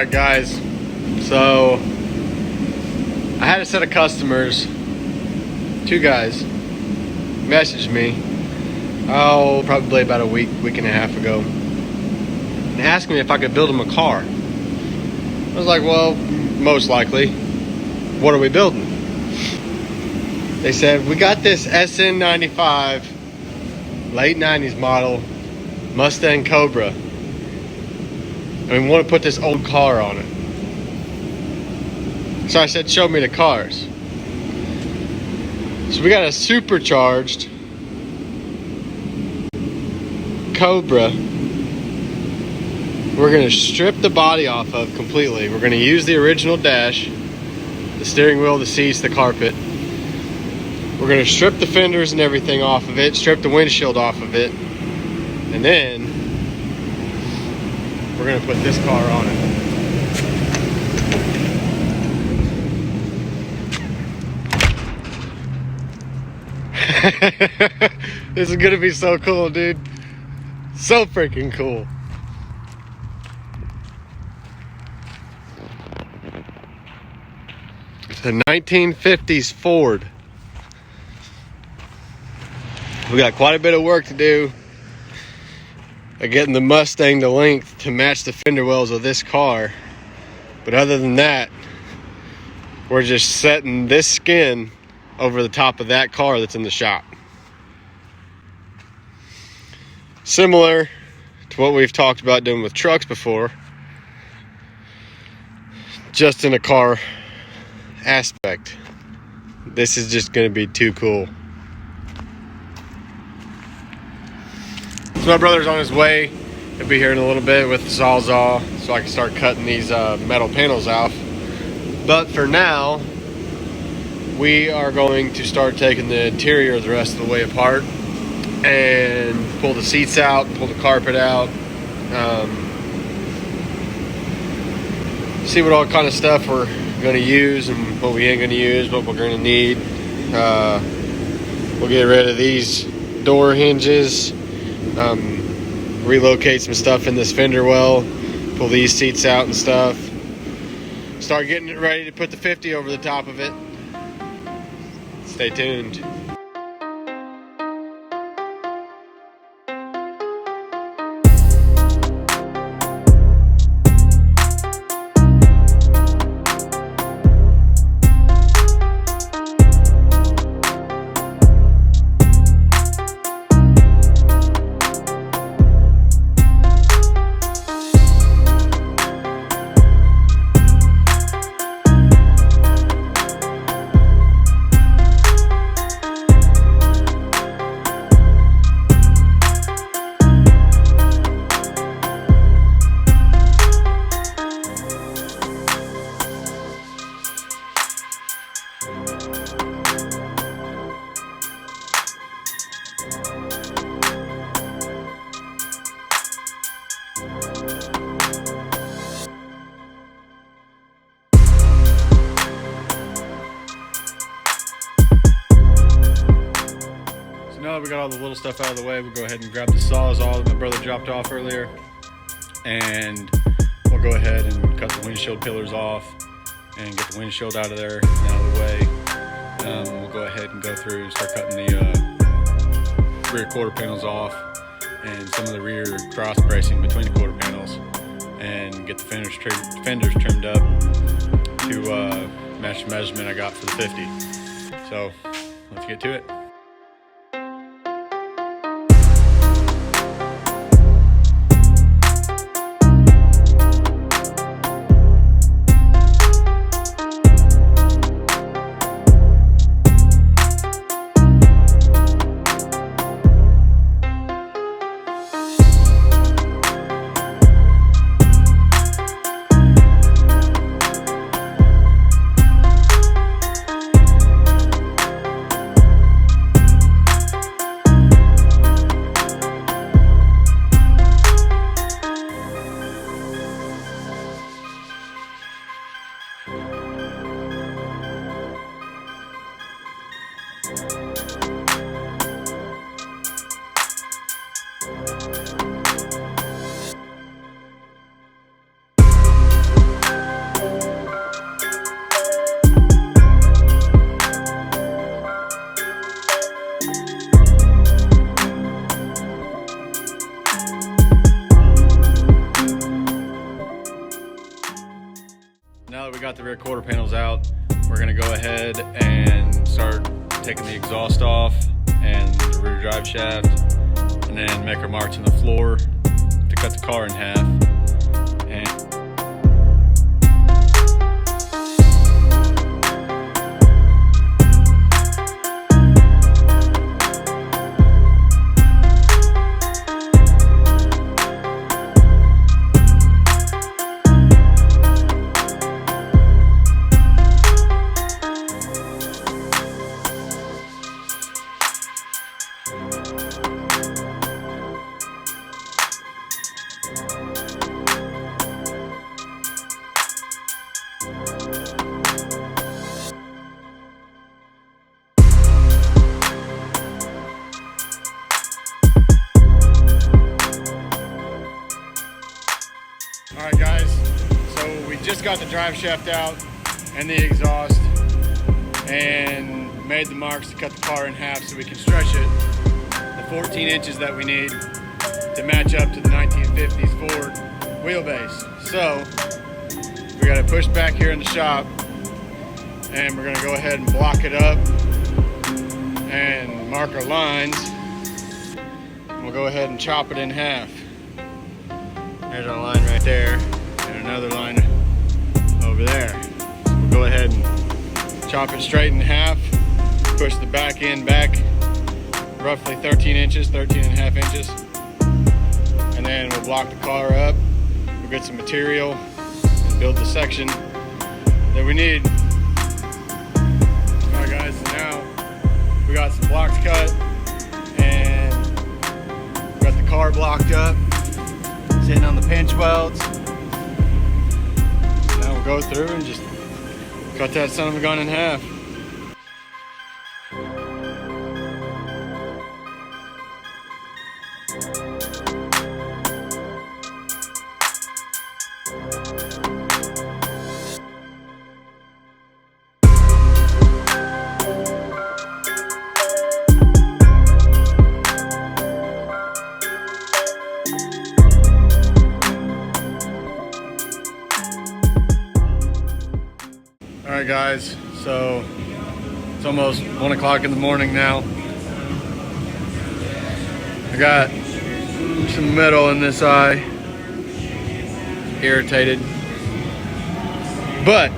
Alright guys, so I had a set of customers, 2 guys, messaged me, probably about a week and a half ago, and asked me if I could build them a car. I was like, well, most likely. What are we building? They said, we got this SN95 late 90s model Mustang Cobra, and we want to put this old car on it. So I said, show me the cars. So we got a supercharged Cobra. We're going to strip the body off of completely. We're going to use the original dash, the steering wheel, the seats, the carpet. We're going to strip the fenders and everything off of it, strip the windshield off of it, and then we're going to put this car on it. This is going to be so cool, dude. So freaking cool. It's a 1950s Ford. We got quite a bit of work to do at getting the Mustang to length to match the fender wells of this car. But other than that, we're just setting this skin over the top of that car that's in the shop. Similar to what we've talked about doing with trucks before, just in a car aspect. This is just going to be too cool. So my brother's on his way. He'll be here in a little bit with the Sawzall so I can start cutting these metal panels off. But for now, we are going to start taking the interior the rest of the way apart and pull the seats out, pull the carpet out, see what all kind of stuff we're going to use and what we ain't going to use, what we're going to need. We'll get rid of these door hinges, relocate some stuff in this fender well, pull these seats out and stuff, start getting it ready to put the 50 over the top of it. Stay tuned. Now that we got all the little stuff out of the way, we'll go ahead and grab the Sawzall that my brother dropped off earlier, and we'll go ahead and cut the windshield pillars off and get the windshield out of there and out of the way. We'll go ahead and go through and start cutting the rear quarter panels off and some of the rear cross bracing between the quarter panels, and get the fenders trimmed up to match the measurement I got for the 50. So let's get to it. rear quarter panels out, we're gonna go ahead and start taking the exhaust off and the rear drive shaft, and then make our marks on the floor to cut the car in half. Alright guys, so we just got the drive shaft out and the exhaust and made the marks to cut the car in half so we can stretch it the 14 inches that we need to match up to the 1950s Ford wheelbase. So we got it pushed back here in the shop, and we're going to go ahead and block it up and mark our lines, and we'll go ahead and chop it in half. There's our line right there, and another line over there. So we'll go ahead and chop it straight in half, push the back end back roughly 13 inches, 13 and a half inches, and then we'll block the car up. We'll get some material and build the section that we need. Alright guys, so now we got some blocks cut and got the car blocked up, sitting on the pinch welds. Now we'll go through and just cut that son of a gun in half. Alright guys, so it's almost 1 o'clock in the morning now. I got some metal in this eye, irritated, but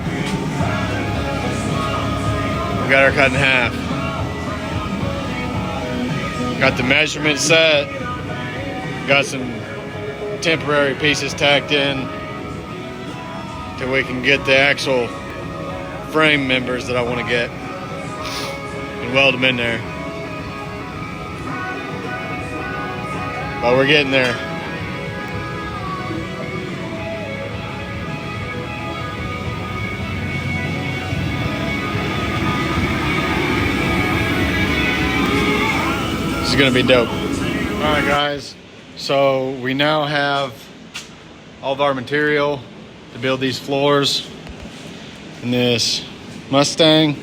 we got her cut in half. Got the measurement set, got some temporary pieces tacked in till we can get the actual frame members that I want to get and weld them in there. But we're getting there. This is gonna be dope. Alright guys, so we now have all of our material to build these floors in this Mustang.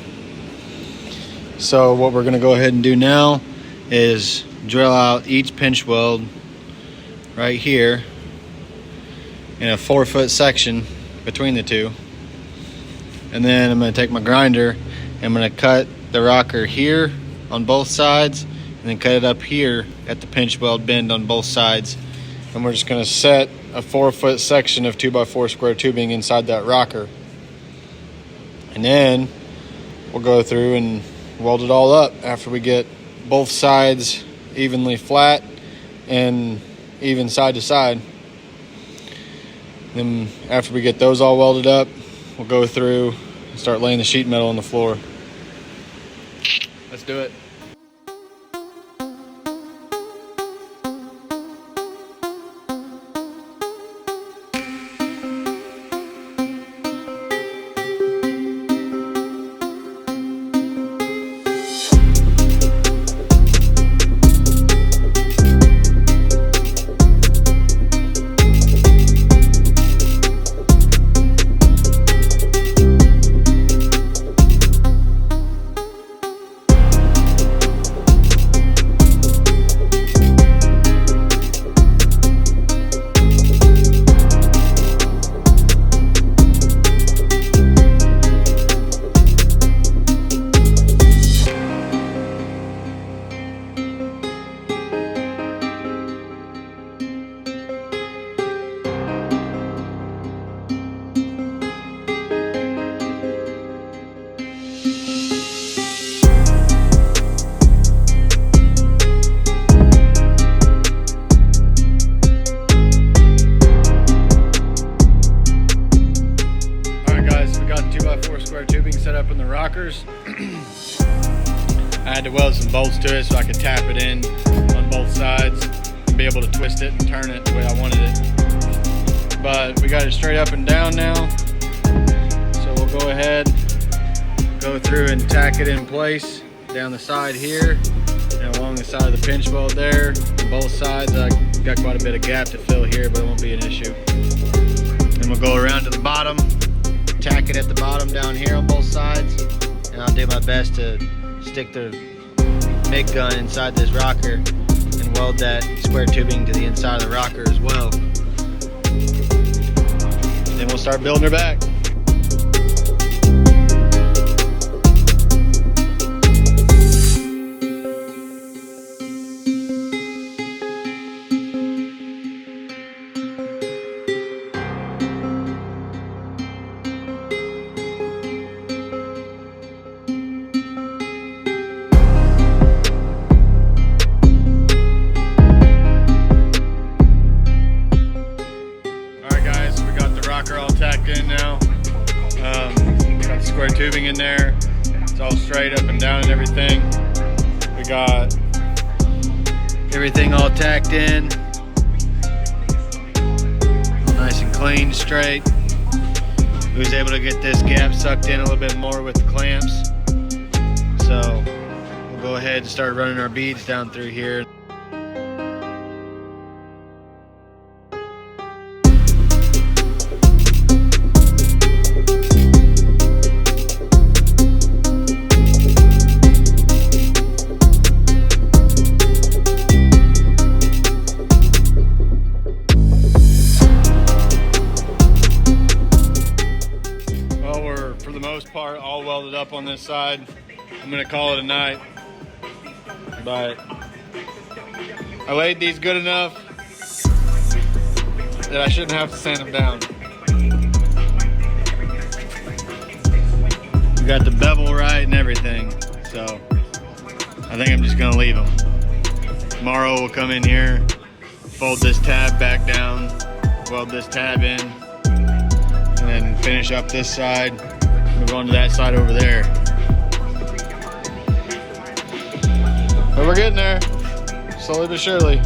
So what we're gonna go ahead and do now is drill out each pinch weld right here in a 4-foot section between the two, and then I'm gonna take my grinder and I'm gonna cut the rocker here on both sides and then cut it up here at the pinch weld bend on both sides, and we're just gonna set a 4-foot section of 2x4 square tubing inside that rocker. And then we'll go through and weld it all up after we get both sides evenly flat and even side to side. Then after we get those all welded up, we'll go through and start laying the sheet metal on the floor. Let's do it. 2x4 square tubing set up in the rockers. I had to weld some bolts to it so I could tap it in on both sides and be able to twist it and turn it the way I wanted it. But we got it straight up and down now. So we'll go ahead, go through and tack it in place down the side here and along the side of the pinch weld there. On both sides, I got quite a bit of gap to fill here, but it won't be an issue. Then we'll go around to the bottom, tack it at the bottom down here on both sides, and I'll do my best to stick the MIG gun inside this rocker and weld that square tubing to the inside of the rocker as well. Then we'll start building her back. All tacked in now. Got the square tubing in there. It's all straight up and down and everything. We got everything all tacked in. Nice and clean, straight. We was able to get this gap sucked in a little bit more with the clamps. So we'll go ahead and start running our beads down through here. Part all welded up on this side. I'm gonna call it a night, but I laid these good enough that I shouldn't have to sand them down. We got the bevel right and everything, so I think I'm just gonna leave them. Tomorrow we'll come in here, fold this tab back down, weld this tab in, and then finish up this side. Move on to that side over there. But we're getting there, slowly but surely.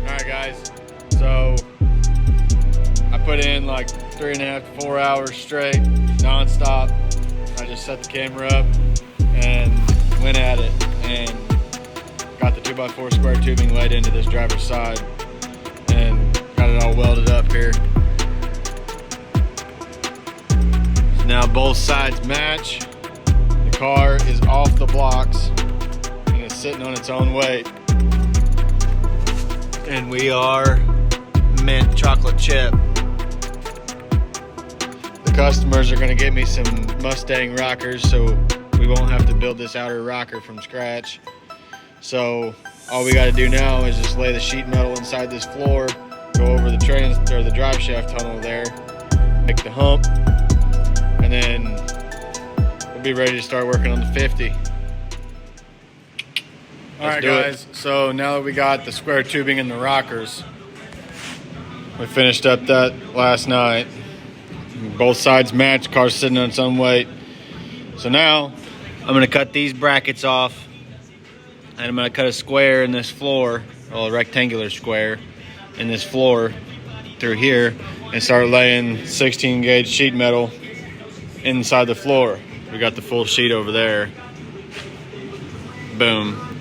Alright guys, so put in like 3.5 to 4 hours straight, non-stop. I just set the camera up and went at it and got the 2x4 square tubing laid into this driver's side and got it all welded up here. So now both sides match. The car is off the blocks and it's sitting on its own weight. And we are mint chocolate chip. Customers are going to get me some Mustang rockers, so we won't have to build this outer rocker from scratch. So all we got to do now is just lay the sheet metal inside this floor, go over the drive shaft tunnel there, make the hump, and then we'll be ready to start working on the 50. Alright guys, so now that we got the square tubing and the rockers, we finished up that last night. Both sides match, car's sitting on its own weight. So now I'm going to cut these brackets off and I'm going to cut a square in this floor, or a rectangular square in this floor through here, and start laying 16 gauge sheet metal inside the floor. We got the full sheet over there. Boom.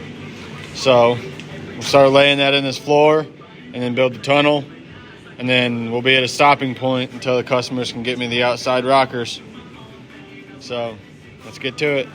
So we'll start laying that in this floor and then build the tunnel. And then we'll be at a stopping point until the customers can get me the outside rockers. So let's get to it.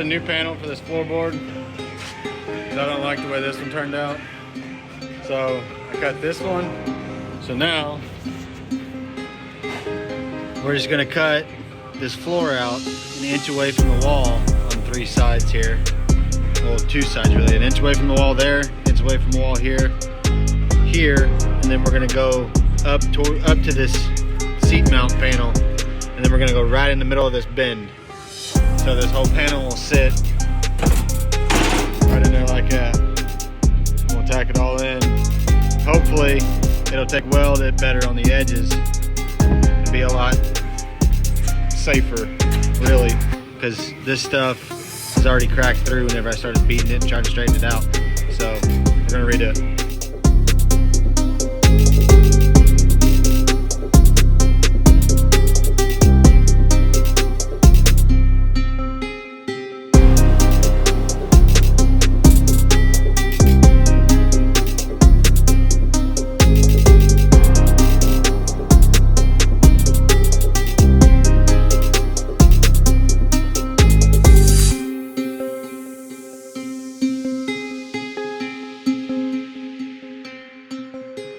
got a new panel for this floorboard because I don't like the way this one turned out. So I cut this one. So now we're just gonna cut this floor out an inch away from the wall on 3 sides here. Well, 2 sides really. An inch away from the wall there, inch away from the wall here, and then we're gonna go up to this seat mount panel, and then we're gonna go right in the middle of this bend. So this whole panel will sit right in there like that. And we'll tack it all in. Hopefully it'll take weld it better on the edges and be a lot safer, really, because this stuff has already cracked through whenever I started beating it and trying to straighten it out. So we're gonna redo it.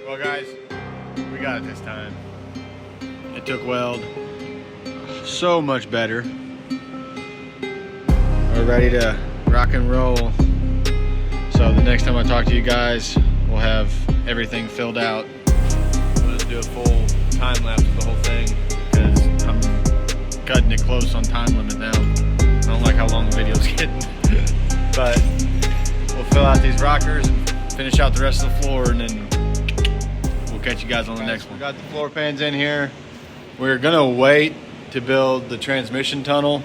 Well guys, we got it this time. It took weld so much better. We're ready to rock and roll. So the next time I talk to you guys, we'll have everything filled out. We'll just do a full time lapse of the whole thing because I'm cutting it close on time limit now. I don't like how long the video's getting. But we'll fill out these rockers and finish out the rest of the floor, and then catch you guys on the next one. We got the floor pans in here. We're gonna wait to build the transmission tunnel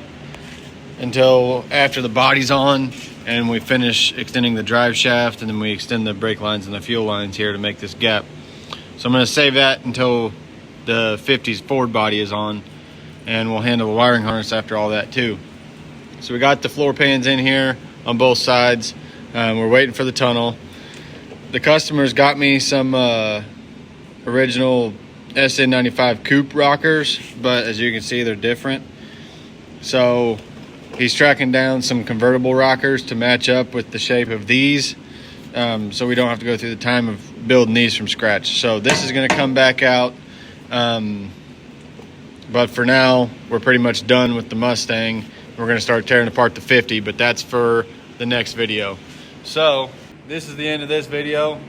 until after the body's on and we finish extending the drive shaft, and then we extend the brake lines and the fuel lines here to make this gap. So I'm gonna save that until the 50's Ford body is on, and we'll handle the wiring harness after all that too. So we got the floor pans in here on both sides. We're waiting for the tunnel. The customer's got me some original SN95 coupe rockers, but as you can see, they're different. So he's tracking down some convertible rockers to match up with the shape of these, so we don't have to go through the time of building these from scratch. So this is going to come back out, but for now we're pretty much done with the Mustang. We're going to start tearing apart the 50, but that's for the next video. So this is the end of this video.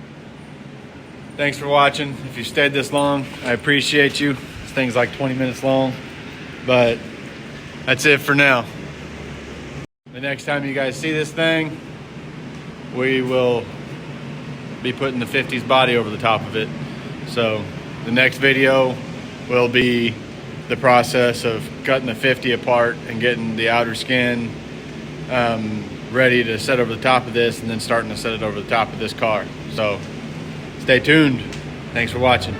Thanks for watching. If you stayed this long, I appreciate you. This thing's like 20 minutes long, but that's it for now. The next time you guys see this thing, we will be putting the 50's body over the top of it. So the next video will be the process of cutting the 50 apart and getting the outer skin ready to set over the top of this, and then starting to set it over the top of this car. So stay tuned. Thanks for watching.